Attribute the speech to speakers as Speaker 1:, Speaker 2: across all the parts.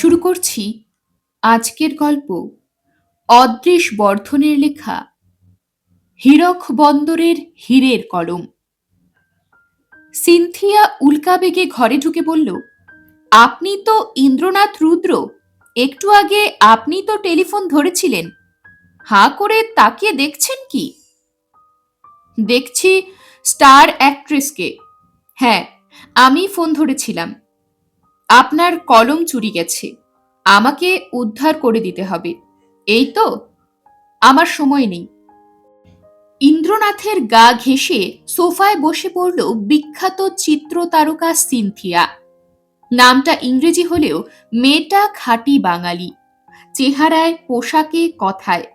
Speaker 1: শুরু করছি আজকের গল্প। অদৃশ বর্ধনের লেখা হীরক বন্দরের হীরের কলম। সিনথিয়া উল্কাবেগে ঘরে ঢুকে বলল, আপনি তো ইন্দ্রনাথ রুদ্র। একটু আগে আপনি তো টেলিফোন ধরেছিলেন। হাঁ করে তাকিয়ে দেখছেন কি? দেখছি স্টার অ্যাক্ট্রেসকে। হ্যাঁ, আমি ফোন ধরেছিলাম। আপনার কলম চুরি গেছে, আমাকে উদ্ধার করে দিতে হবে। এই তো, আমার সময় নেই। ইন্দ্রনাথের গা ঘেঁষে সোফায় বসে পড়ল বিখ্যাত চিত্র তারকা সিনথিয়া। নামটা ইংরেজি হলেও মেয়েটা খাঁটি বাঙালি, চেহারায়, পোশাকে, কথায়।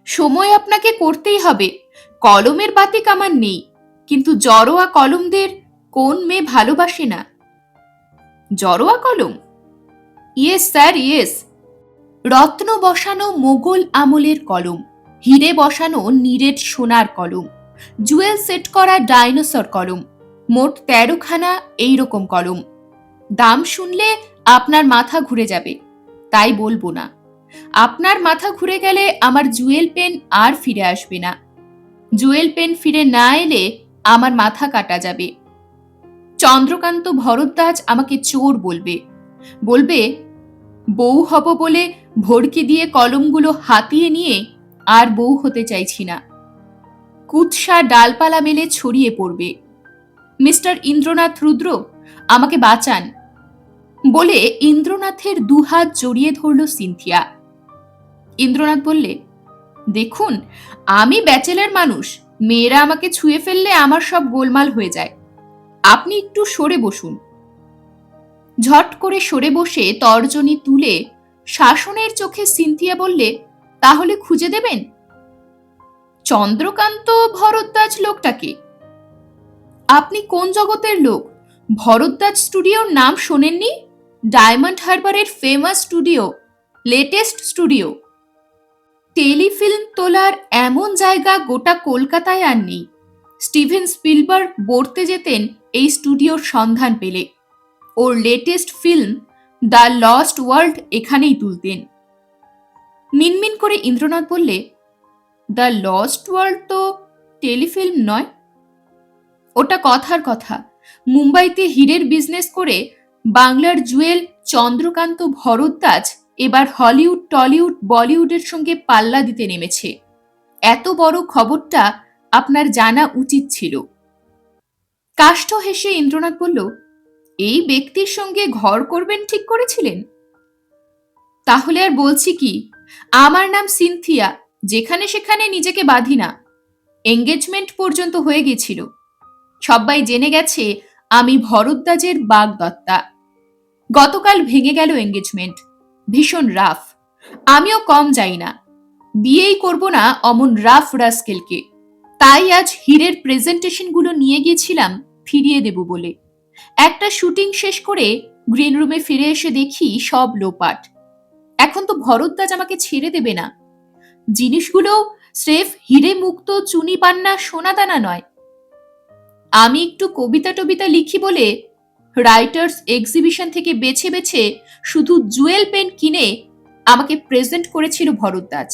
Speaker 1: সময় আপনাকে করতেই হবে। কলমের বাতিক আমার নেই, কিন্তু জড়োয়া কলমদের কোন মেয়ে ভালোবাসে না? জড়োয়া কলম? Yes sir, yes. রত্ন বসানো মোগল আমলের কলম, হিরে বসানো নিরেট সোনার কলম, জুয়েল সেট করা ডাইনোসর কলম, মোট 13খানা এইরকম কলম। দাম শুনলে আপনার মাথা ঘুরে যাবে, তাই বলবো না। আপনার মাথা ঘুরে গেলে আমার জুয়েল পেন আর ফিরে আসবে না। জুয়েল পেন ফিরে না এলে আমার মাথা কাটা যাবে। চন্দ্রকান্ত ভরদ্বাজ আমাকে চোর বলবে, বলবে বউ হব বলে ভড়কি দিয়ে কলমগুলো হাতিয়ে নিয়ে আর বউ হতে চাইছি না। কুৎসা ডালপালা মেলে ছড়িয়ে পড়বে। মিস্টার ইন্দ্রনাথ রুদ্র, আমাকে বাঁচান। বলে ইন্দ্রনাথের দুহাত জড়িয়ে ধরল সিনথিয়া। ইন্দ্রনাথ বললে, দেখুন, আমি ব্যাচেলার মানুষ। মেয়েরা আমাকে ছুঁয়ে ফেললে আমার সব গোলমাল হয়ে যায়। আপনি একটু সরে বসুন। ঝট করে সরে বসে তর্জনী তুলে শাসনের চোখে সিনথিয়া বললে, তাহলে খুঁজে দেবেন? চন্দ্রকান্ত ভরদ্বাজ লোকটাকে? আপনি কোন জগতের লোক? ভরদ্বাজ স্টুডিওর নাম শোনেননি? ডায়মন্ড হারবারের famous studio, latest studio. Telefilm তোলার এমন জায়গা গোটা কলকাতায় আর নেই। স্টিভেন স্পিলবার্গ বর্তে যেতেন এই স্টুডিওর সন্ধান পেলে। ওর latest film the lost world এখানেই তুলতেন। মিনমিন করে ইন্দ্রনাথ বললে, দ্য লস্ট ওয়ার্ল্ড তো টেলিফিল্ম নয়। ওটা কথার কথা। মুম্বাইতে হীরের বিজনেস করে বাংলার জুয়েল চন্দ্রকান্ত ভরদ্বাজ এবার হলিউড, টলিউড, বলিউডের সঙ্গে পাল্লা দিতে নেমেছে। এত বড় খবরটা আপনার জানা উচিত ছিল। কাষ্ঠ হেসে ইন্দ্রনাথ বলল, এই ব্যক্তির সঙ্গে ঘর করবেন ঠিক করেছিলেন? তাহলে আর বলছি কি, আমার নাম সিনথিয়া। যেখানে সেখানে নিজেকে বাঁধি না। এঙ্গেজমেন্ট পর্যন্ত হয়ে গেছিল। সবাই জেনে গেছে আমি ভরদ্বাজের বাগদত্তা। গতকাল ভেঙে গেল এঙ্গেজমেন্ট। ভীষণ রাফ। আমিও কম যাই না। বিয়েই করব না অমন রাফ রাস্কেলকে। তাই আজ হীরের প্রেজেন্টেশনগুলো নিয়ে গিয়েছিলাম ফিরিয়ে দেব বলে। একটা শুটিং শেষ করে গ্রিন রুমে ফিরে এসে দেখি সব লোপাট। এখন তো ভরদ্বাজ আমাকে ছেড়ে দেবে না। জিনিসগুলো স্রেফ হিরে মুক্ত চুনি পান্না সোনাদানা নয়। আমি একটু কবিতা টবিতা লিখি বলে রাইটার্স এক্সিবিশন থেকে বেছে বেছে শুধু জুয়েল পেন কিনে আমাকে প্রেজেন্ট করেছিল Bharadwaj.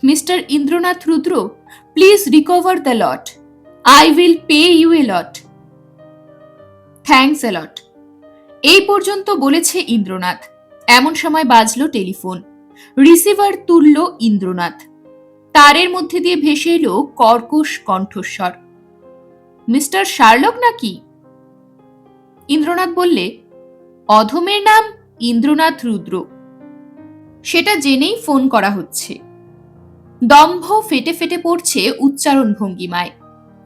Speaker 1: Mister Indranath Rudra, please recover the lot. I will pay you a lot. Thanks a lot. এই পর্যন্ত বলেছে ইন্দ্রনাথ। এমন সময় বাজলো টেলিফোন। রিসিভার তুলল ইন্দ্রনাথ। তারের মধ্যে দিয়ে ভেসে এলো কর্কশ কণ্ঠস্বর, মিস্টার শার্লক নাকি? ইন্দ্রনাথ বললে, অধমের নাম ইন্দ্রনাথ রুদ্র। সেটা জেনেই ফোন করা হচ্ছে। দম্ভ ফেটে ফেটে পড়ছে উচ্চারণ ভঙ্গিমায়।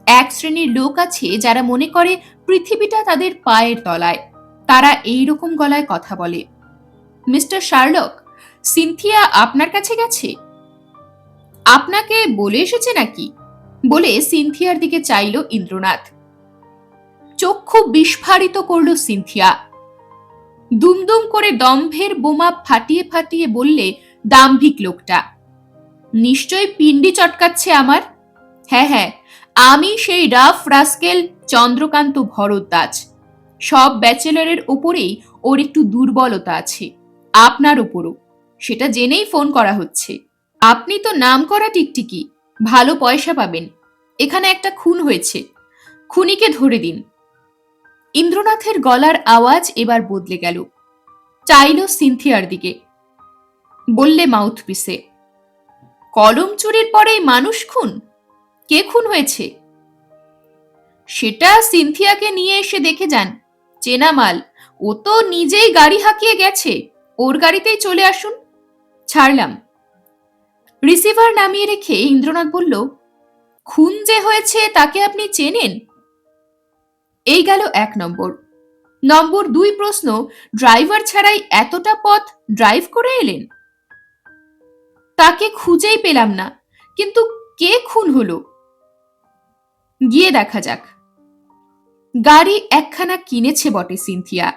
Speaker 1: এক শ্রেণীর লোক আছে যারা মনে করে পৃথিবীটা তাদের পায়ের তলায়। তারা এইরকম গলায় কথা বলে, মিস্টার শার্লক, সিনথিয়া আপনার কাছে গেছে। আপনাকে বলে এসেছে নাকি? বলে সিনথিয়ার দিকে চাইল ইন্দ্রনাথ। চক্ষু বিস্ফারিত করল সিনথিয়া। দুমদুম করে দম্ভের বোমা ফাটিয়ে ফাটিয়ে বললে দাম্ভিক লোকটা, নিশ্চয় পিন্ডি চটকাচ্ছে আমার। হ্যাঁ হ্যাঁ, আমি সেই রাফ রাস্কেল চন্দ্রকান্ত ভরদ্বাজ। সব ব্যাচেলরের ওপরেই ওর একটু দুর্বলতা আছে, আপনার ওপরও। সেটা জেনেই ফোন করা হচ্ছে। আপনি তো নামকরা টিকটিকি, ভালো পয়সা পাবেন। এখানে একটা খুন হয়েছে, খুনিকে ধরে দিন। ইন্দ্রনাথের গলার আওয়াজ এবার বদলে গেল। চাইল সিনথিয়ার দিকে। বললে মাউথপিসে, কলম চুরির পরেই মানুষ খুন? কে খুন হয়েছে? সেটা সিনথিয়াকে নিয়ে এসে দেখে যান, চেনা মাল। ও তো নিজেই গাড়ি হাঁকিয়ে গেছে, ওর গাড়িতেই চলে আসুন। ছাড়লাম। রিসিভার নামিয়ে রেখে ইন্দ্রনাথ বলল, খুন যে হয়েছে তাকে আপনি চেনেন? এই গেল 1 নম্বর। নম্বর 2 প্রশ্ন, ড্রাইভার ছাড়াই এতটা পথ ড্রাইভ করে এলেন? তাকে খুঁজেই পেলাম না, কিন্তু কে খুন হলো? গিয়ে দেখা যাক। গাড়ি একখানা কিনেছে বটে সিনথিয়া।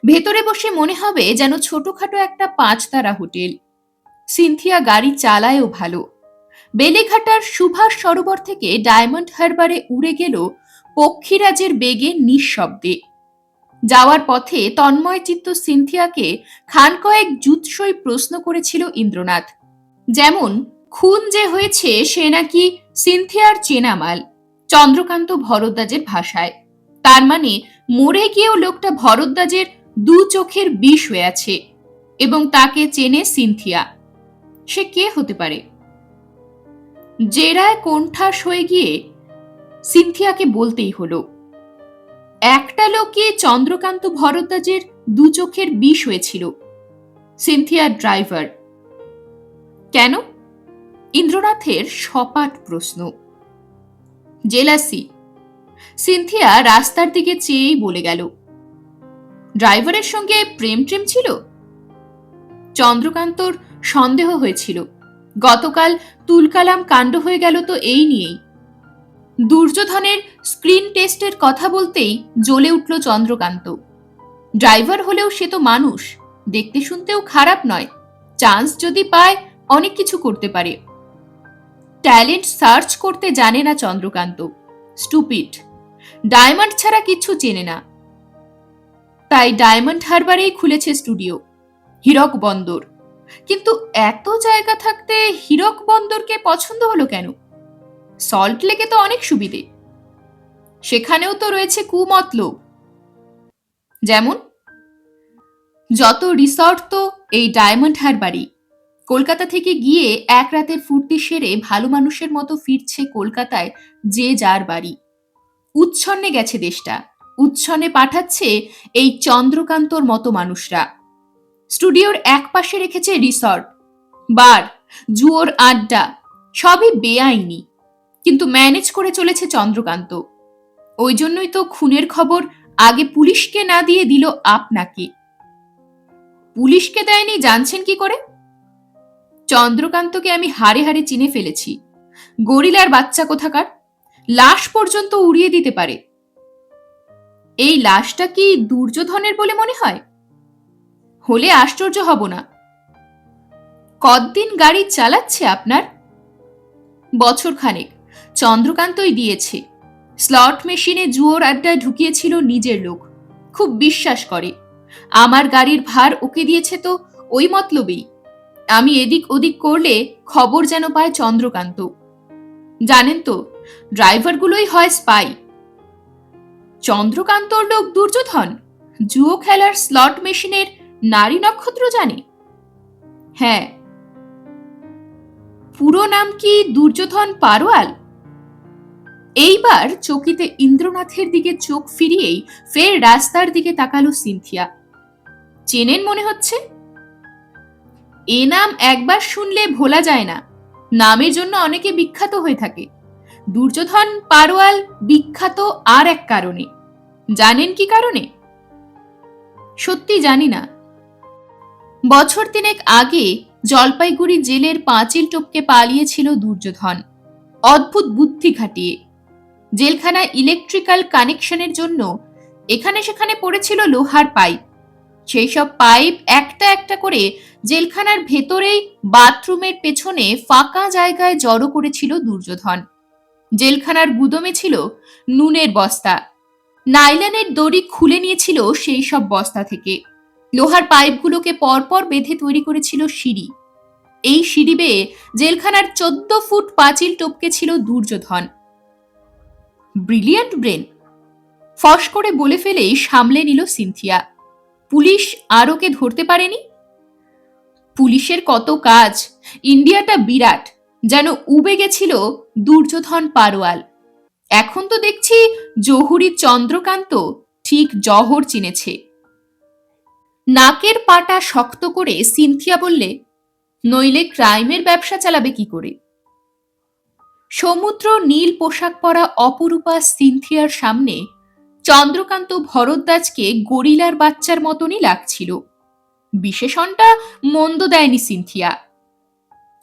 Speaker 1: ভেতরে বসে মনে হবে যেন ছোটখাটো একটা 5 তারা হোটেল। সিনথিয়া গাড়ি চালায়ও ভালো। বেলেঘাটার সুভাষ সরোবর থেকে ডায়মন্ড হারবারে উড়ে গেল পক্ষীরাজের বেগে নিঃশব্দে। যাওয়ার পথে তন্ময় চিত্ত সিনথিয়াকে খান কয়েক জুৎসই প্রশ্ন করেছিল ইন্দ্রনাথ। যেমন, খুন যে হয়েছে সে নাকি সিনথিয়ার চেনা মাল, চন্দ্রকান্ত ভরদ্বাজের ভাষায়। তার মানে মরে গিয়েও লোকটা ভরদ্বাজের 2 চোখের বিষ হয়ে আছে, এবং তাকে চেনে সিনথিয়া। সে কে হতে পারে? জেরায় কোণঠাস হয়ে গিয়ে সিনথিয়াকে বলতেই হলো, একটা লোকে চন্দ্রকান্ত ভরদ্বাজের 2 চোখের বিষ হয়েছিল, সিনথিয়ার ড্রাইভার। কেন? ইন্দ্রনাথের সপাট প্রশ্ন। জেলাসি। সিনথিয়া রাস্তার দিকে চেয়েই বলে গেল, ড্রাইভারের সঙ্গে প্রেম ট্রেম ছিল? চন্দ্রকান্তর সন্দেহ হয়েছিল। গতকাল তুলকালাম কাণ্ড হয়ে গেল তো এই নিয়েই। দুর্যোধনের স্ক্রিন টেস্টের কথা বলতেই জ্বলে উঠল চন্দ্রকান্ত। ড্রাইভার হলেও সে তো মানুষ, দেখতে শুনতেও খারাপ নয়। চান্স যদি পায় অনেক কিছু করতে পারে। ট্যালেন্ট সার্চ করতে জানে না চন্দ্রকান্ত, স্টুপিড। ডায়মন্ড ছাড়া কিছু চেনে না। তাই ডায়মন্ড হারবারেই খুলেছে স্টুডিও, হীরক বন্দর। কিন্তু এত জায়গা থাকতে হীরক বন্দরকে পছন্দ হলো কেন? সল্ট লেকে তো অনেক সুবিধে, সেখানেও তো রয়েছে কুমতলব। যেমন, যত রিসর্ট তো এই ডায়মন্ড হারবারই। কলকাতা থেকে গিয়ে 1 রাতের ফুর্তি সেরে ভালো মানুষের মতো ফিরছে কলকাতায় যে যার বাড়ি। উচ্ছন্নে গেছে দেশটা, উচ্ছন্নে পাঠাচ্ছে এই চন্দ্রকান্তর মতো মানুষরা। স্টুডিওর এক পাশে রেখেছে রিসর্ট, বার, জুয়োর আড্ডা, সবই বেআইনি, কিন্তু ম্যানেজ করে চলেছে চন্দ্রকান্ত। ওই জন্যই তো খুনের খবর আগে পুলিশকে না দিয়ে দিল আপনাকে। পুলিশকে দেয়নি জানছেন কি করে? চন্দ্রকান্তকে আমি হাড়ে হাড়ে চিনে ফেলেছি। গরিলার বাচ্চা কোথাকার, লাশ পর্যন্ত উড়িয়ে দিতে পারে। এই লাশটা কি দুর্যোধনের বলে মনে হয়? হলে আশ্চর্য হব না। কতদিন গাড়ি চালাচ্ছে আপনার? বছরখানেক। চন্দ্রকান্তই দিয়েছে। স্লট মেশিনে জুয়োর আড্ডায় ঢুকিয়েছিল নিজের লোক, খুব বিশ্বাস করে। আমার গাড়ির ভার ওকে দিয়েছে তো ওই মতলবেই। আমি এদিক ওদিক করলে খবর যেন পায় চন্দ্রকান্ত। জানেন তো, ড্রাইভারগুলোই হয় স্পাই। চন্দ্রকান্তর লোক দুর্যোধন জুয়ো খেলার স্লট মেশিনের নারী নক্ষত্র জানে? হ্যাঁ। পুরো নাম কি দুর্যোধন পারোয়াল? এইবার চকিতে ইন্দ্রনাথের দিকে চোখ ফিরিয়েই ফের রাস্তার দিকে তাকালো সিনথিয়া। চেনেন মনে হচ্ছে? এ নাম একবার শুনলে ভোলা যায় না। নামের জন্য অনেকে বিখ্যাত হয়ে থাকে। দুর্যোধন পারোয়াল বিখ্যাত আর এক কারণে। জানেন কি কারণে? সত্যি জানি না। বছর 3 আগে জলপাইগুড়ি জেলের পাঁচিল টপকে পালিয়েছিল দুর্যোধন, অদ্ভুত বুদ্ধি খাটিয়ে। জেলখানায় ইলেকট্রিক্যাল কানেকশনের জন্য এখানে সেখানে পড়েছিল লোহার পাইপ। সেই সব পাইপ একটা একটা করে জেলখানার ভেতরেই বাথরুমের পেছনে ফাঁকা জায়গায় জড়ো করেছিল দুর্যোধন। জেলখানার গুদমে ছিল নুনের বস্তা। নাইলনের দড়ি খুলে নিয়েছিল সেই সব বস্তা থেকে। লোহার পাইপগুলোকে পরপর বেঁধে তৈরি করেছিল সিঁড়ি। এই সিঁড়ি বেয়ে জেলখানার 14 ফুট পাঁচিল টপকে ছিল দুর্যোধন। ব্রিলিয়ান্ট ব্রেন, ফস করে বলে ফেলেই সামলে নিল সিনথিয়া। পুলিশ আর ওকে ধরতে পারেনি? পুলিশের কত কাজ, ইন্ডিয়াটা বিরাট, যেন উবে গেছিল দুর্যোধন পারোয়াল। এখন তো দেখছি জহুরি চন্দ্রকান্ত ঠিক জহর চিনেছে। নাকের পাটা শক্ত করে সিনথিয়া বললে, নইলে ক্রাইমের ব্যবসা চালাবে কি করে? সমুদ্র নীল পোশাক পরা অপরূপা সিনথিয়ার সামনে চন্দ্রকান্ত ভরদ্বাজকে গরিলার বাচ্চার মতনই লাগছিল। বিশেষণটা মন্দ দেয়নি সিনথিয়া।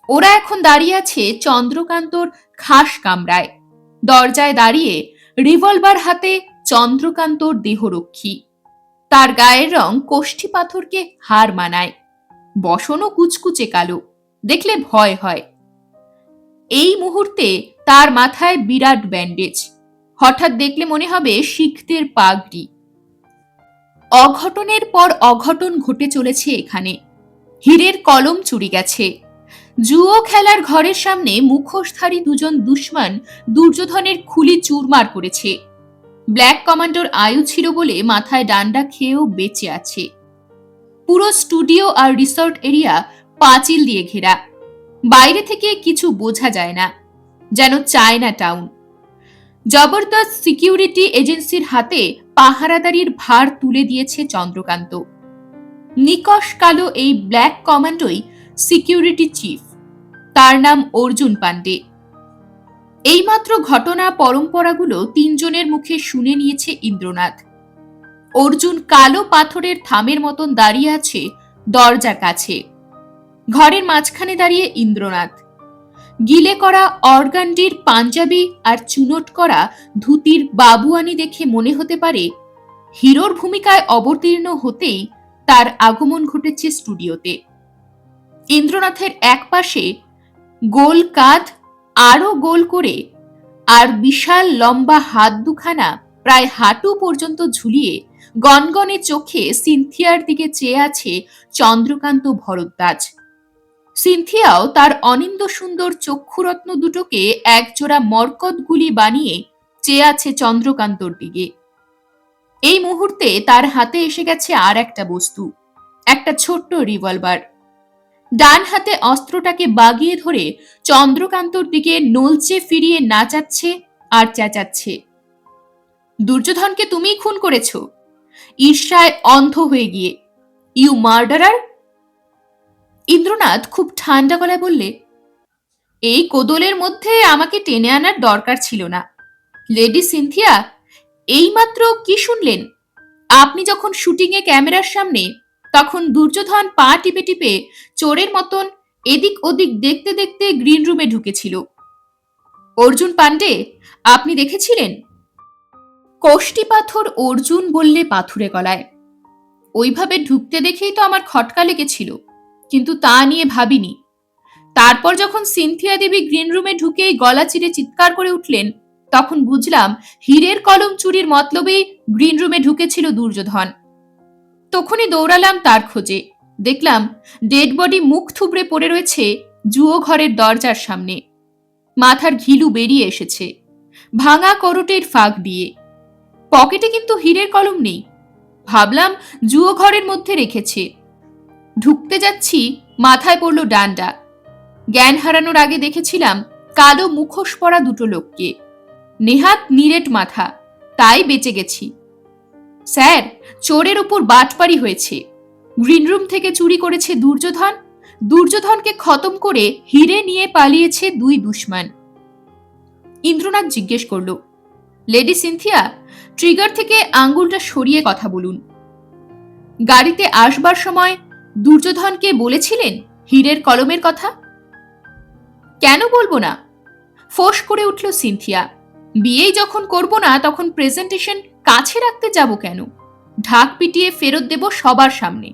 Speaker 1: ওরা এখন দাঁড়িয়ে আছে চন্দ্রকান্তর খাস কামরায়। দরজায় দাঁড়িয়ে রিভলভার হাতে চন্দ্রকান্তর দেহরক্ষী। তার গায়ের রং কোষ্ঠী পাথরকে হার মানায়। বসনও কুচকুচে কালো, দেখলে ভয় হয়। এই মুহূর্তে তার মাথায় বিরাট ব্যান্ডেজ। হঠাৎ দেখলে মনে হবে শিখদের পাগড়ি। অঘটনের পর অঘটন ঘটে চলেছে এখানে। হীরের কলম চুরি গেছে। জুয়ো খেলার ঘরের সামনে মুখোশধারী দুজন দুশমন দুর্যোধনের খুলি চুরমার করেছে। ব্ল্যাক কমান্ডোর আয়ু ছিল বলে মাথায় ডান্ডা খেয়েও বেঁচে আছে। পুরো স্টুডিও আর রিসর্ট এরিয়া পাঁচিল দিয়ে ঘেরা। বাইরে থেকে কিছু বোঝা যায় না, যেন চায়না টাউন। জবরদস্ত সিকিউরিটি এজেন্সির হাতে পাহারাদারির ভার তুলে দিয়েছে চন্দ্রকান্ত। নিকশ কালো এই ব্ল্যাক কমান্ডোই সিকিউরিটি চিফ। তার নাম অর্জুন পান্ডে। এইমাত্র ঘটনা পরম্পরাগুলো তিনজনের মুখে শুনে নিয়েছে ইন্দ্রনাথ। অর্জুন কালো পাথরের থামের মতন দাঁড়িয়ে আছে দরজার কাছে। ঘরের মাঝখানে দাঁড়িয়ে ইন্দ্রনাথ। গিলে করা অর্গান্ডির পাঞ্জাবি আর চুনোট করা ধুতির বাবুয়ানি দেখে মনে হতে পারে হিরোর ভূমিকায় অবতীর্ণ হতেই তার আগমন ঘটেছে স্টুডিওতে। ইন্দ্রনাথের এক পাশে গোল কাঁধ, আরো গোল করে আর বিশাল লম্বা হাত দুখানা প্রায় হাঁটু পর্যন্ত ঝুলিয়ে গনগনে চোখে সিনথিয়ার দিকে চেয়ে আছে চন্দ্রকান্ত ভরদ্বাজ। সিনথিয়াও তার অনিন্দ সুন্দর চক্ষুরত্ন দুটোকে একজোড়া মরকত গুলি বানিয়ে চেয়ে আছে চন্দ্রকান্তর দিকে। এই মুহূর্তে তার হাতে এসে গেছে আর একটা বস্তু, একটা ছোট্ট রিভলভার। ডান হাতে অস্ত্রটাকে বাগিয়ে ধরে চন্দ্রকান্তর দিকে নলচে ফিরিয়ে নাচাচ্ছে আর চেঁচাচ্ছে, দুর্যোধনকে তুমিই খুন করেছ, ঈর্ষায় অন্ধ হয়ে গিয়ে, ইউ মার্ডারার। ইন্দ্রনাথ খুব ঠান্ডা গলায় বললে, এই কোদলের মধ্যে আমাকে টেনে আনার দরকার ছিল না। লেডি সিনথিয়া, এইমাত্র কি শুনলেন? আপনি যখন শুটিংয়ে ক্যামেরার সামনে, তখন দুর্যোধন পা টিপে টিপে চোরের মতন এদিক ওদিক দেখতে দেখতে গ্রিন রুমে ঢুকেছিল। অর্জুন পান্ডে, আপনি দেখেছিলেন? কোষ্ঠী পাথর অর্জুন বললে পাথুরে গলায়, ওইভাবে ঢুকতে দেখেই তো আমার খটকা লেগেছিল, কিন্তু তা নিয়ে ভাবিনি। তারপর যখন সিনথিয়া দেবী গ্রিন রুমে ঢুকেই গলা চিরে চিৎকার করে উঠলেন, তখন বুঝলাম হীরের কলম চুরির মতলবেই গ্রিন রুমে ঢুকেছিল দুর্যোধন। তখনই দৌড়ালাম তার খোঁজে। দেখলাম ডেড বডি মুখ থুবড়ে পড়ে রয়েছে জুয়ো ঘরের দরজার সামনে। মাথার ঘিলু বেরিয়ে এসেছে ভাঙা করোটের ফাঁক দিয়ে। পকেটে কিন্তু হীরের কলম নেই। ভাবলাম জুয়ো ঘরের মধ্যে রেখেছে। ঢুকতে যাচ্ছি, মাথায় পড়ল ডান্ডা। জ্ঞান হারানোর আগে দেখেছিলাম কালো মুখোশ পরা দুটো লোককে। নেহাত নিরেট মাথা, তাই বেঁচে গেছি। স্যার, চোরের উপর বাটপারি হয়েছে। গ্রিন রুম থেকে চুরি করেছে দুর্যোধন, দুর্যোধনকে খতম করে হিরে নিয়ে পালিয়েছে দুই দুশমন। ইন্দ্রনাথ জিজ্ঞেস করল, লেডি সিনথিয়া, ট্রিগার থেকে আঙ্গুলটা সরিয়ে কথা বলুন। গাড়িতে আসবার সময় দুর্যোধনকে বলেছিলেন হীরের কলমের কথা? কেন বলবো না? ফোঁস করে উঠল সিনথিয়া। বিয়েই যখন করব না, তখন প্রেজেন্টেশন কাছে রাখতে যাব কেন? ঢাক পিটিয়ে ফেরত দেব সবার সামনে,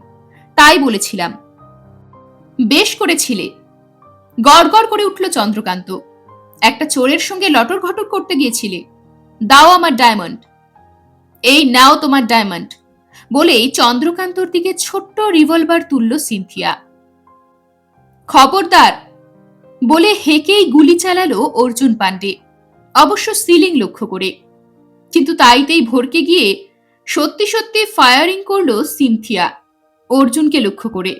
Speaker 1: তাই বলেছিলাম। বেশ করেছিলে। গড়গড় করে উঠল চন্দ্রকান্ত। একটা চোরের সঙ্গে লটর ঘটর করতে গিয়েছিলে। দাও আমার ডায়মন্ড। এই নাও তোমার ডায়মন্ড, বলেই চন্দ্রকান্তর দিকে ছোট্ট রিভলভার তুলল সিনথিয়া। খবরদার, বলে হেঁকেই গুলি চালালো অর্জুন পান্ডে, অবশ্য সিলিং লক্ষ্য করে। কিন্তু তাইতেই ভরকে গিয়ে সত্যি সত্যি ফায়ারিং করলো সিনথিয়া অর্জুনকে লক্ষ্য করে।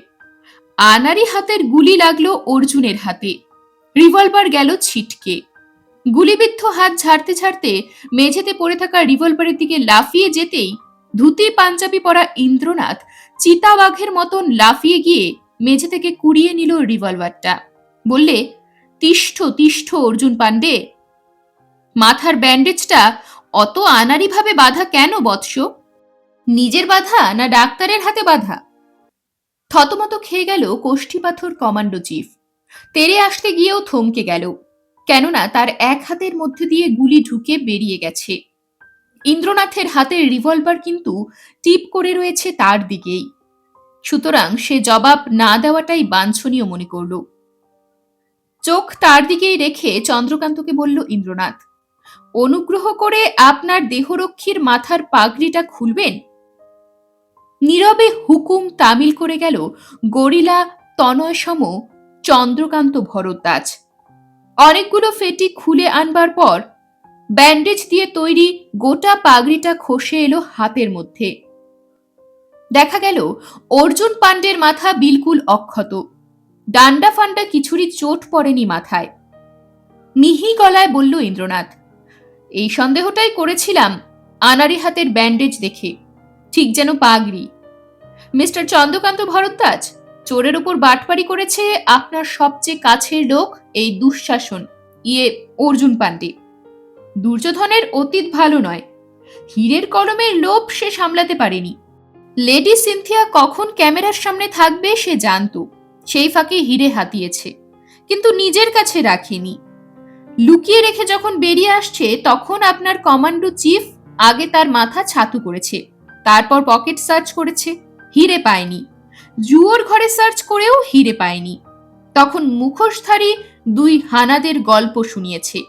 Speaker 1: আনারি হাতের গুলি লাগলো অর্জুনের হাতে, রিভলভার গেল ছিটকে। গুলিবিদ্ধ হাত ঝাড়তে ঝাড়তে মেঝেতে পড়ে থাকা রিভলভারের দিকে লাফিয়ে যেতেই ধুতি পাঞ্জাবি পরা ইন্দ্রনাথ চিতাবাঘের মতন লাফিয়ে গিয়ে মেঝে থেকে কুড়িয়ে নিল রিভলভারটা। বললে, তিষ্ঠ তিষ্ঠ অর্জুন পান্ডে, মাথার ব্যান্ডেজটা অত আনাড়িভাবে বাঁধা কেন বৎস? নিজের বাঁধা না ডাক্তারের হাতে বাঁধা? থতমত খেয়ে গেল কোষ্ঠী পাথর কমান্ডো চিফ। তেড়ে আসতে গিয়েও থমকে গেল, কেননা তার এক হাতের মধ্যে দিয়ে গুলি ঢুকে বেরিয়ে গেছে। ইন্দ্রনাথের হাতের রিভলভার কিন্তু টিপ করে রয়েছে তার দিকেই, সুতরাং সে জবাব না দেওয়াটাই বাঞ্ছনীয় মনে করল। চোখ তার দিকেই রেখে চন্দ্রকান্তকে বলল ইন্দ্রনাথ, অনুগ্রহ করে আপনার দেহরক্ষীর মাথার পাগড়িটা খুলবেন। নীরবে হুকুম তামিল করে গেল গরিলা তনয়সম চন্দ্রকান্ত ভরদ্বাজ। অনেকগুলো ফেটি খুলে আনবার পর ব্যান্ডেজ দিয়ে তৈরি গোটা পাগড়িটা খসে এলো হাতের মধ্যে। দেখা গেল অর্জুন পান্ডের মাথা বিলকুল অক্ষত, ডান্ডা ফান্ডা কিছুরই চোট পড়েনি মাথায়। মিহি গলায় বলল ইন্দ্রনাথ, এই সন্দেহটাই করেছিলাম আনারি হাতের ব্যান্ডেজ দেখে, ঠিক যেন পাগড়ি। মিস্টার চন্দ্রকান্ত ভরদ্বাজ, চোরের উপর বাটপারি করেছে আপনার সবচেয়ে কাছের লোক এই দুঃশাসন অর্জুন পান্ডে। দুর্যোধনের অতীত ভালো নয়, হীরের কলমের লোভ সে সামলাতে পারেনি। লেডি সিনথিয়া কখন ক্যামেরার সামনে থাকবে সে জানতো, সেই ফাঁকে হীরে হাতিয়েছে, কিন্তু নিজের কাছে রাখেনি। লুকিয়ে রেখে যখন বেরিয়ে আসছে তখন আপনার কমান্ডো চিফ আগে তার মাথা ছাতু করেছে, তারপর পকেট সার্চ করেছে, হীরে পায়নি। জুয়োর ঘরে সার্চ করেও হীরে পায়নি। তখন মুখোশধারী দুই হানাদের গল্প শুনিয়েছে,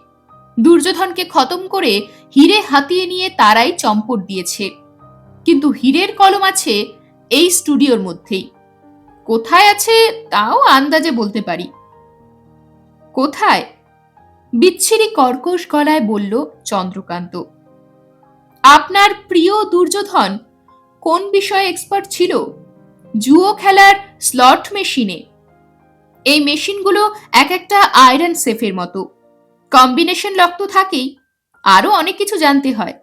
Speaker 1: দুর্যোধনকে খতম করে হীরে হাতিয়ে নিয়ে তারাই চম্পট দিয়েছে। কিন্তু হীরের কলম আছে এই স্টুডিওর মধ্যেই। কোথায় আছে তাও আন্দাজে বলতে পারি। কোথায়? বিচ্ছিরি কর্কশ গলায় বলল চন্দ্রকান্ত। আপনার প্রিয় দুর্যোধন কোন বিষয়ে এক্সপার্ট ছিল? জুয়ো খেলার স্লট মেশিনে। এই মেশিনগুলো এক একটা আয়রন সেফের মতো, কম্বিনেশন লক তো থাকেই, আরো অনেক কিছু জানতে হয়,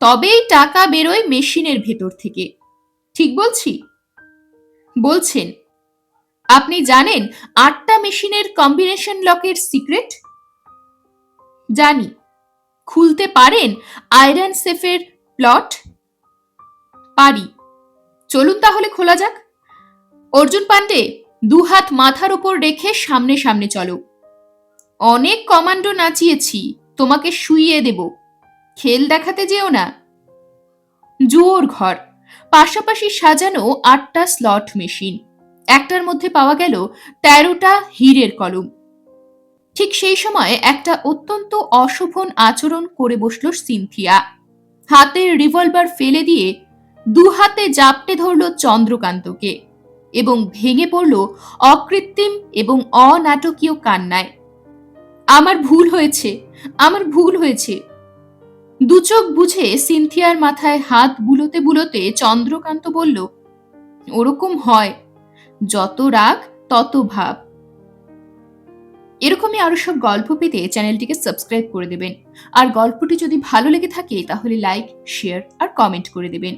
Speaker 1: তবেই টাকা বেরোয় মেশিনের ভেতর থেকে। ঠিক বলছি? বলছেন। আপনি জানেন 8টা মেশিনের কম্বিনেশন লকের সিক্রেট? জানি। খুলতে পারেন আয়রন সেফের প্লট? পারি। চলুন তাহলে খোলা যাক। অর্জুন পান্ডে, দুহাত মাথার উপর রেখে সামনে সামনে চলো। অনেক কমান্ডো নাচিয়েছি, তোমাকে শুইয়ে দেব, খেল দেখাতে যেও না। জুয়োর ঘর, পাশাপাশি সাজানো 8টা স্লট মেশিন, একটার মধ্যে পাওয়া গেল 13টা হীরের কলম। ঠিক সেই সময় একটা অত্যন্ত অশোভন আচরণ করে বসল সিনথিয়া। হাতের রিভলভার ফেলে দিয়ে দু হাতে জাপটে ধরল চন্দ্রকান্তকে এবং ভেঙে পড়ল অকৃত্রিম এবং অনাটকীয় কান্নায়। আমার ভুল হয়েছে, আমার ভুল হয়েছে। দুচোখ বুঝে সিনথিয়ার মাথায় হাত বুলোতে বুলোতে চন্দ্রকান্ত বলল, ওরকম হয়, যত রাগ তত ভাব। এরকমই আরো সব গল্প পেতে চ্যানেলটিকে সাবস্ক্রাইব করে দেবেন, আর গল্পটি যদি ভালো লেগে থাকে তাহলে লাইক, শেয়ার আর কমেন্ট করে দেবেন।